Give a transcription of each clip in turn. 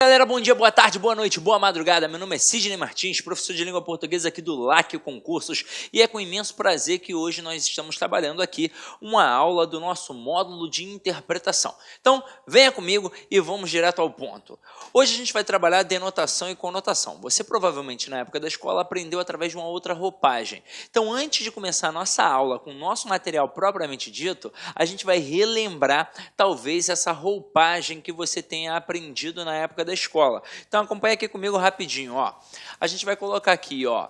Galera, bom dia, boa tarde, boa noite, boa madrugada. Meu nome é Sidney Martins, professor de língua portuguesa aqui do LAC Concursos, e é com imenso prazer que hoje nós estamos trabalhando aqui uma aula do nosso módulo de interpretação. Então, venha comigo e vamos direto ao ponto. Hoje a gente vai trabalhar denotação e conotação. Você provavelmente na época da escola aprendeu através de uma outra roupagem. Então, antes de começar a nossa aula com o nosso material propriamente dito, a gente vai relembrar talvez essa roupagem que você tenha aprendido na época da escola. Então acompanha aqui comigo rapidinho, ó. A gente vai colocar aqui, ó,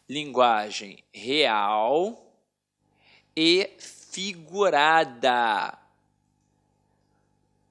linguagem real e figurada.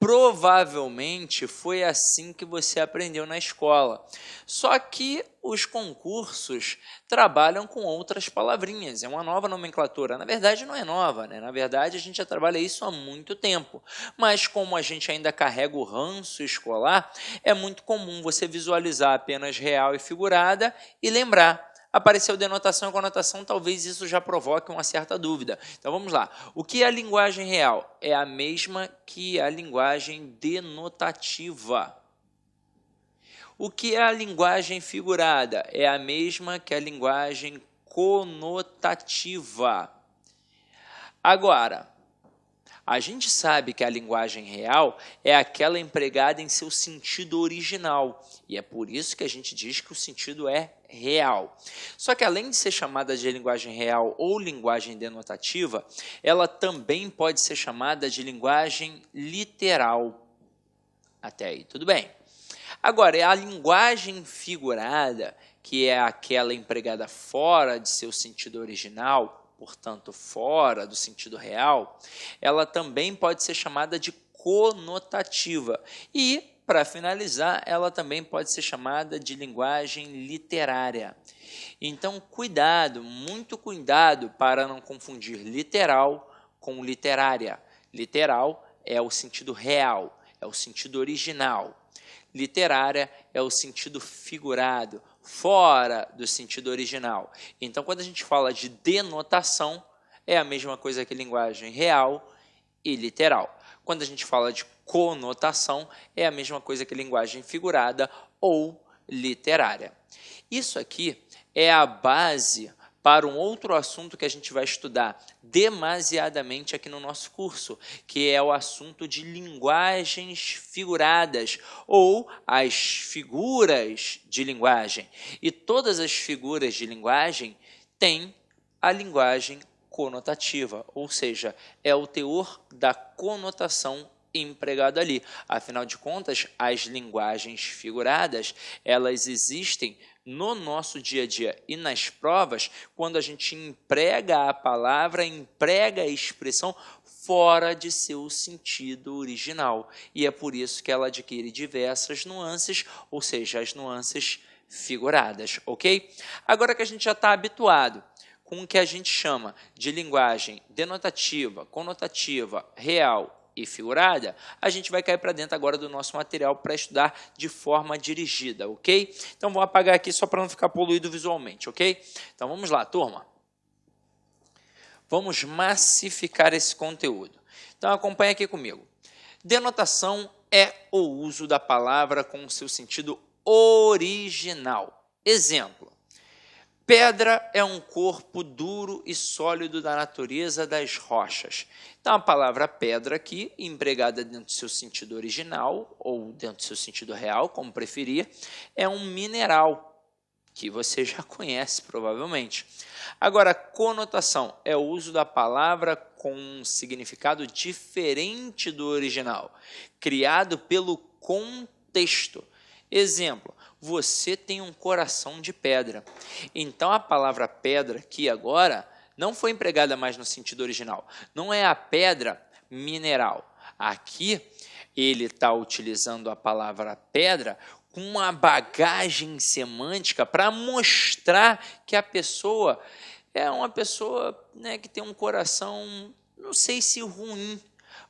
Provavelmente foi assim que você aprendeu na escola. Só que os concursos trabalham com outras palavrinhas, é uma nova nomenclatura. Na verdade, não é nova, né? Na verdade, a gente já trabalha isso há muito tempo. Mas como a gente ainda carrega o ranço escolar, é muito comum você visualizar apenas real e figurada e lembrar. Apareceu denotação e conotação, talvez isso já provoque uma certa dúvida. Então vamos lá. O que é a linguagem real? É a mesma que a linguagem denotativa. O que é a linguagem figurada? É a mesma que a linguagem conotativa. Agora, a gente sabe que a linguagem real é aquela empregada em seu sentido original, e é por isso que a gente diz que o sentido é real. Só que além de ser chamada de linguagem real ou linguagem denotativa, ela também pode ser chamada de linguagem literal. Até aí, tudo bem. Agora, é a linguagem figurada, que é aquela empregada fora de seu sentido original, portanto, fora do sentido real, ela também pode ser chamada de conotativa. E, para finalizar, ela também pode ser chamada de linguagem literária. Então, cuidado, muito cuidado para não confundir literal com literária. Literal é o sentido real, é o sentido original. Literária é o sentido figurado, fora do sentido original. Então, quando a gente fala de denotação, é a mesma coisa que linguagem real e literal. Quando a gente fala de conotação, é a mesma coisa que linguagem figurada ou literária. Isso aqui é a base para um outro assunto que a gente vai estudar demasiadamente aqui no nosso curso, que é o assunto de linguagens figuradas, ou as figuras de linguagem. E todas as figuras de linguagem têm a linguagem conotativa, ou seja, é o teor da conotação empregado ali. Afinal de contas, as linguagens figuradas, elas existem no nosso dia a dia e nas provas, quando a gente emprega a palavra, emprega a expressão fora de seu sentido original. E é por isso que ela adquire diversas nuances, ou seja, as nuances figuradas, ok? Agora que a gente já está habituado com o que a gente chama de linguagem denotativa, conotativa, real e figurada, a gente vai cair para dentro agora do nosso material para estudar de forma dirigida, ok? Então, vou apagar aqui só para não ficar poluído visualmente, ok? Então, vamos lá, turma. Vamos massificar esse conteúdo. Então, acompanha aqui comigo. Denotação é o uso da palavra com o seu sentido original. Exemplo. Pedra é um corpo duro e sólido da natureza das rochas. Então, a palavra pedra aqui, empregada dentro do seu sentido original, ou dentro do seu sentido real, como preferir, é um mineral, que você já conhece provavelmente. Agora, conotação é o uso da palavra com um significado diferente do original, criado pelo contexto. Exemplo, você tem um coração de pedra. Então, a palavra pedra aqui agora não foi empregada mais no sentido original. Não é a pedra mineral. Aqui, ele está utilizando a palavra pedra com uma bagagem semântica para mostrar que a pessoa é uma pessoa, né, que tem um coração, não sei se ruim,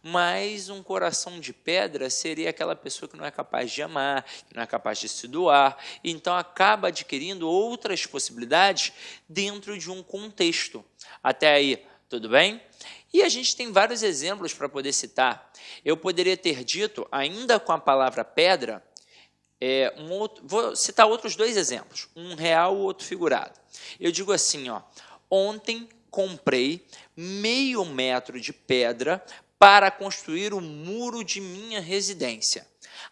mas um coração de pedra seria aquela pessoa que não é capaz de amar, que não é capaz de se doar, então acaba adquirindo outras possibilidades dentro de um contexto. Até aí, tudo bem? E a gente tem vários exemplos para poder citar. Eu poderia ter dito, ainda com a palavra pedra, Vou citar outros dois exemplos, um real e outro figurado. Eu digo assim, ó, ontem comprei meio metro de pedra para construir o muro de minha residência.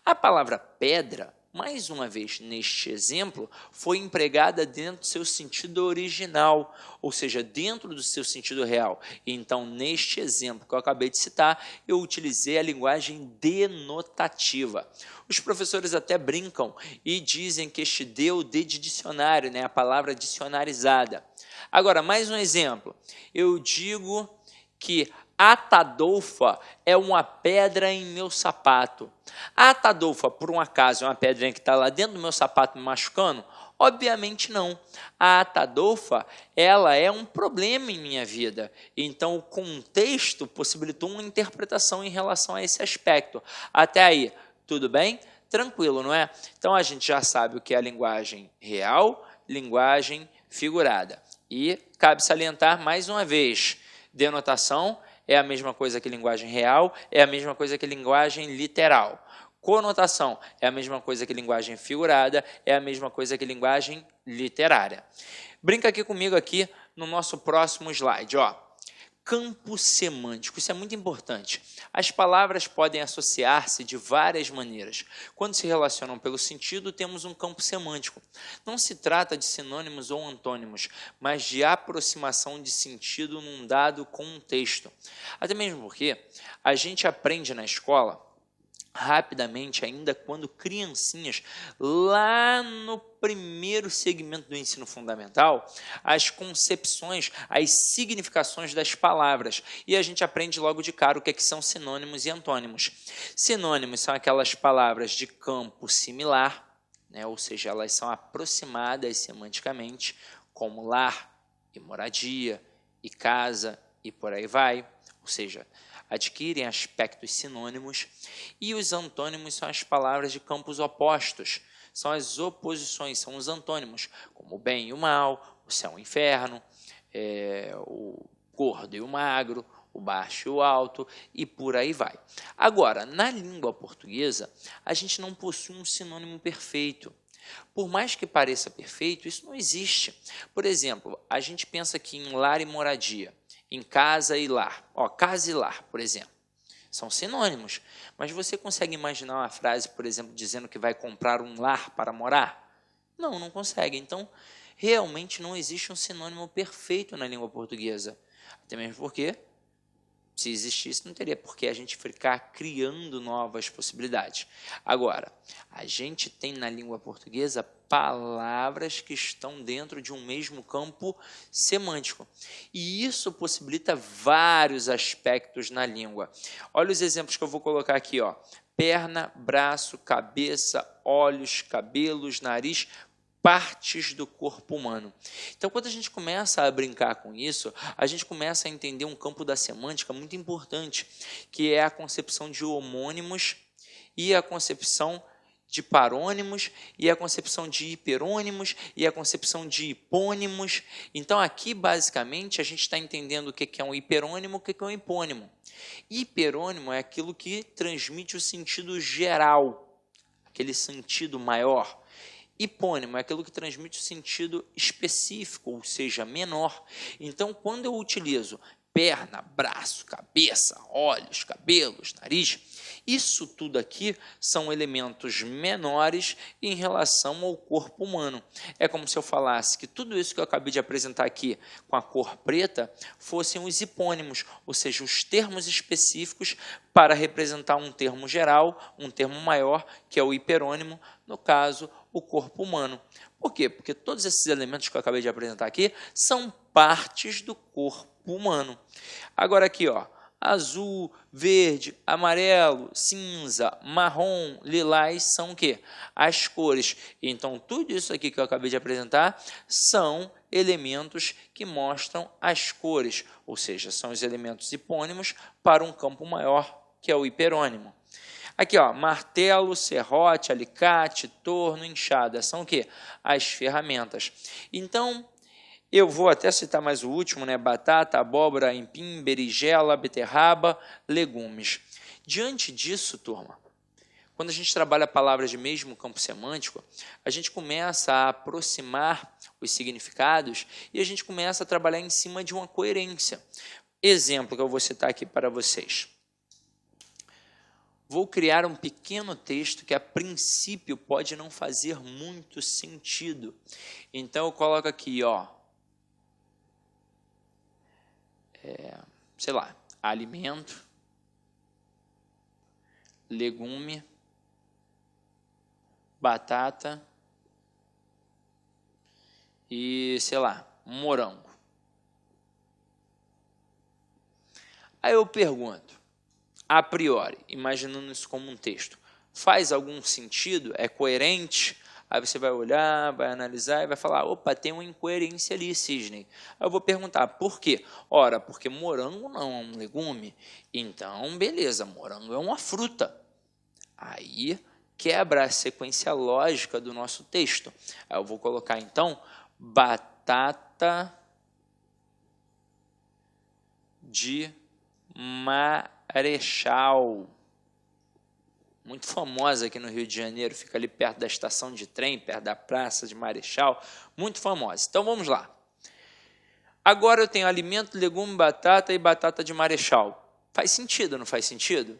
A palavra pedra, mais uma vez neste exemplo, foi empregada dentro do seu sentido original, ou seja, dentro do seu sentido real. Então, neste exemplo que eu acabei de citar, eu utilizei a linguagem denotativa. Os professores até brincam e dizem que este D é o D de dicionário, né? A palavra dicionarizada. Agora, mais um exemplo. Eu digo que a Tadolfa é uma pedra em meu sapato. A Tadolfa, por um acaso, é uma pedrinha que está lá dentro do meu sapato me machucando? Obviamente não. A Tadolfa, ela é um problema em minha vida. Então, o contexto possibilitou uma interpretação em relação a esse aspecto. Até aí, tudo bem? Tranquilo, não é? Então, a gente já sabe o que é a linguagem real, linguagem figurada. E cabe salientar mais uma vez, denotação é a mesma coisa que linguagem real, é a mesma coisa que linguagem literal. Conotação é a mesma coisa que linguagem figurada, é a mesma coisa que linguagem literária. Brinca aqui comigo aqui no nosso próximo slide, ó. Campo semântico, isso é muito importante. As palavras podem associar-se de várias maneiras. Quando se relacionam pelo sentido, temos um campo semântico. Não se trata de sinônimos ou antônimos, mas de aproximação de sentido num dado contexto. Até mesmo porque a gente aprende na escola rapidamente, ainda quando criancinhas, lá no primeiro segmento do ensino fundamental, as concepções, as significações das palavras. E a gente aprende logo de cara o que são sinônimos e antônimos. Sinônimos são aquelas palavras de campo similar, né? Ou seja, elas são aproximadas semanticamente, como lar e moradia, e casa, e por aí vai. Ou seja, adquirem aspectos sinônimos, e os antônimos são as palavras de campos opostos, são as oposições, são os antônimos, como o bem e o mal, o céu e o inferno, o gordo e o magro, o baixo e o alto, e por aí vai. Agora, na língua portuguesa, a gente não possui um sinônimo perfeito. Por mais que pareça perfeito, isso não existe. Por exemplo, a gente pensa aqui em lar e moradia, em casa e lar. Ó, casa e lar, por exemplo, são sinônimos. Mas você consegue imaginar uma frase, por exemplo, dizendo que vai comprar um lar para morar? Não, não consegue. Então, realmente não existe um sinônimo perfeito na língua portuguesa. Até mesmo porque, se existisse, não teria por que a gente ficar criando novas possibilidades. Agora, a gente tem na língua portuguesa palavras que estão dentro de um mesmo campo semântico. E isso possibilita vários aspectos na língua. Olha os exemplos que eu vou colocar aqui, ó. Perna, braço, cabeça, olhos, cabelos, nariz, partes do corpo humano. Então, quando a gente começa a brincar com isso, a gente começa a entender um campo da semântica muito importante, que é a concepção de homônimos e a concepção de parônimos, e a concepção de hiperônimos, e a concepção de hipônimos. Então, aqui, basicamente, a gente está entendendo o que é um hiperônimo, o que é um hipônimo. Hiperônimo é aquilo que transmite o sentido geral, aquele sentido maior. Hipônimo é aquilo que transmite o sentido específico, ou seja, menor. Então, quando eu utilizo perna, braço, cabeça, olhos, cabelos, nariz, isso tudo aqui são elementos menores em relação ao corpo humano. É como se eu falasse que tudo isso que eu acabei de apresentar aqui com a cor preta fossem os hipônimos, ou seja, os termos específicos para representar um termo geral, um termo maior, que é o hiperônimo, no caso, o corpo humano. Por quê? Porque todos esses elementos que eu acabei de apresentar aqui são partes do corpo humano. Agora aqui, ó, azul, verde, amarelo, cinza, marrom, lilás são o quê? As cores. Então, tudo isso aqui que eu acabei de apresentar são elementos que mostram as cores, ou seja, são os elementos hipônimos para um campo maior, que é o hiperônimo. Aqui, ó, martelo, serrote, alicate, torno, enxada, são o quê? As ferramentas. Então, eu vou até citar mais o último, né? Batata, abóbora, aipim, berinjela, beterraba, legumes. Diante disso, turma, quando a gente trabalha palavras de mesmo campo semântico, a gente começa a aproximar os significados e a gente começa a trabalhar em cima de uma coerência. Exemplo que eu vou citar aqui para vocês. Vou criar um pequeno texto que, a princípio, pode não fazer muito sentido. Então, eu coloco aqui, ó, sei lá, alimento, legume, batata e, sei lá, morango. Aí eu pergunto, a priori, imaginando isso como um texto, faz algum sentido? É coerente? Aí você vai olhar, vai analisar e vai falar, opa, tem uma incoerência ali, Cisne. Aí eu vou perguntar, por quê? Ora, porque morango não é um legume. Então, beleza, morango é uma fruta. Aí quebra a sequência lógica do nosso texto. Aí eu vou colocar, então, batata de Marechal. Muito famosa aqui no Rio de Janeiro, fica ali perto da estação de trem, perto da Praça de Marechal, muito famosa. Então, vamos lá. Agora eu tenho alimento, legume, batata e batata de Marechal. Faz sentido, não faz sentido?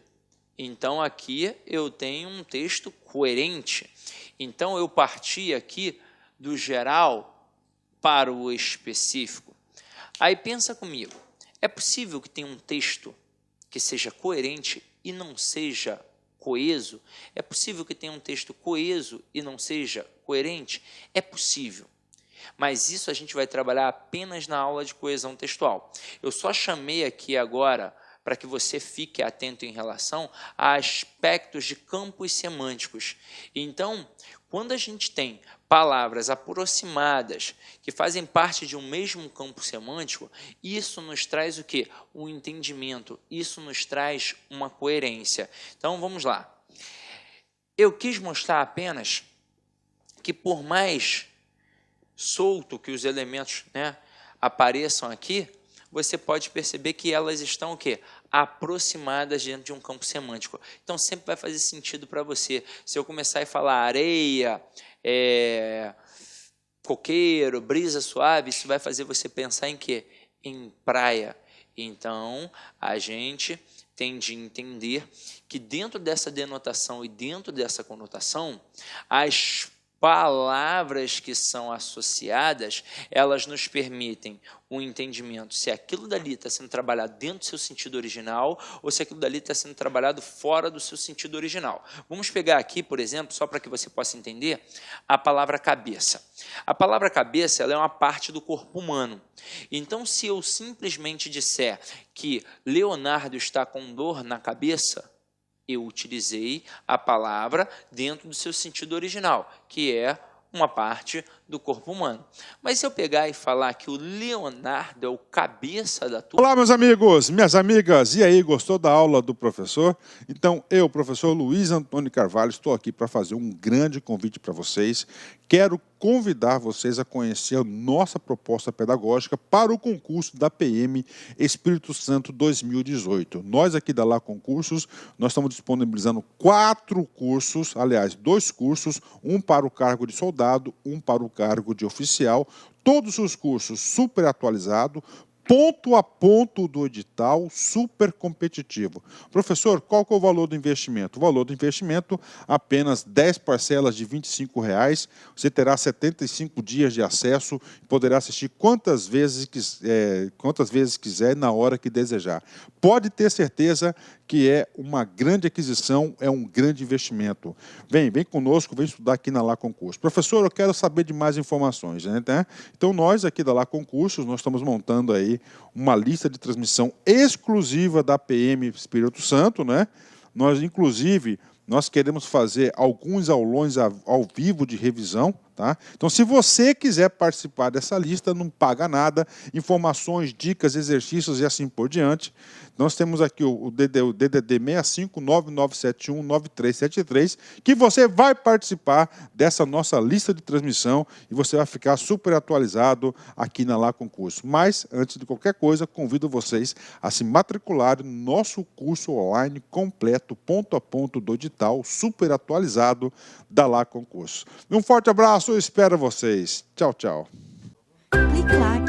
Então, aqui eu tenho um texto coerente. Então, eu parti aqui do geral para o específico. Aí, pensa comigo. É possível que tenha um texto que seja coerente e não seja coeso? É possível que tenha um texto coeso e não seja coerente? É possível. Mas isso a gente vai trabalhar apenas na aula de coesão textual. Eu só chamei aqui agora para que você fique atento em relação a aspectos de campos semânticos. Então, quando a gente tem palavras aproximadas que fazem parte de um mesmo campo semântico, isso nos traz o quê? Um entendimento, isso nos traz uma coerência. Então, vamos lá. Eu quis mostrar apenas que, por mais solto que os elementos, né, apareçam aqui, você pode perceber que elas estão o quê? Aproximadas dentro de um campo semântico. Então, sempre vai fazer sentido para você. Se eu começar a falar areia, coqueiro, brisa suave, isso vai fazer você pensar em quê? Em praia. Então, a gente tem de entender que dentro dessa denotação e dentro dessa conotação, as palavras que são associadas, elas nos permitem um entendimento se aquilo dali está sendo trabalhado dentro do seu sentido original ou se aquilo dali está sendo trabalhado fora do seu sentido original. Vamos pegar aqui, por exemplo, só para que você possa entender, a palavra cabeça. A palavra cabeça, ela é uma parte do corpo humano. Então, se eu simplesmente disser que Leonardo está com dor na cabeça, eu utilizei a palavra dentro do seu sentido original, que é uma parte do corpo humano. Mas se eu pegar e falar que o Leonardo é o cabeça da turma... Olá, meus amigos, minhas amigas, e aí, gostou da aula do professor? Então, eu, professor Luiz Antônio Carvalho, estou aqui para fazer um grande convite para vocês. Quero convidar vocês a conhecer a nossa proposta pedagógica para o concurso da PM Espírito Santo 2018. Nós aqui da Lá Concursos, nós estamos disponibilizando 4 cursos, aliás, 2 cursos, um para o cargo de soldado, um para o cargo de oficial, todos os cursos super atualizados, ponto a ponto do edital, super competitivo. Professor, qual que é o valor do investimento? O valor do investimento, apenas 10 parcelas de R$ 25. Você terá 75 dias de acesso e poderá assistir quantas vezes quiser, na hora que desejar. Pode ter certeza que é uma grande aquisição, é um grande investimento. Vem conosco, vem estudar aqui na Lá Concursos. Professor, eu quero saber de mais informações, né? Então, nós aqui da Lá Concursos, nós estamos montando aí uma lista de transmissão exclusiva da PM Espírito Santo, né? Nós, inclusive, nós queremos fazer alguns aulões ao vivo de revisão, Tá? Então, se você quiser participar dessa lista, não paga nada, informações, dicas, exercícios e assim por diante. Nós temos aqui o DDD 65997199373, que você vai participar dessa nossa lista de transmissão e você vai ficar super atualizado aqui na Lá Concurso. Mas, antes de qualquer coisa, convido vocês a se matricularem no nosso curso online completo, ponto a ponto do edital, super atualizado da Lá Concurso. Um forte abraço, eu espero vocês. Tchau, tchau. Clique lá.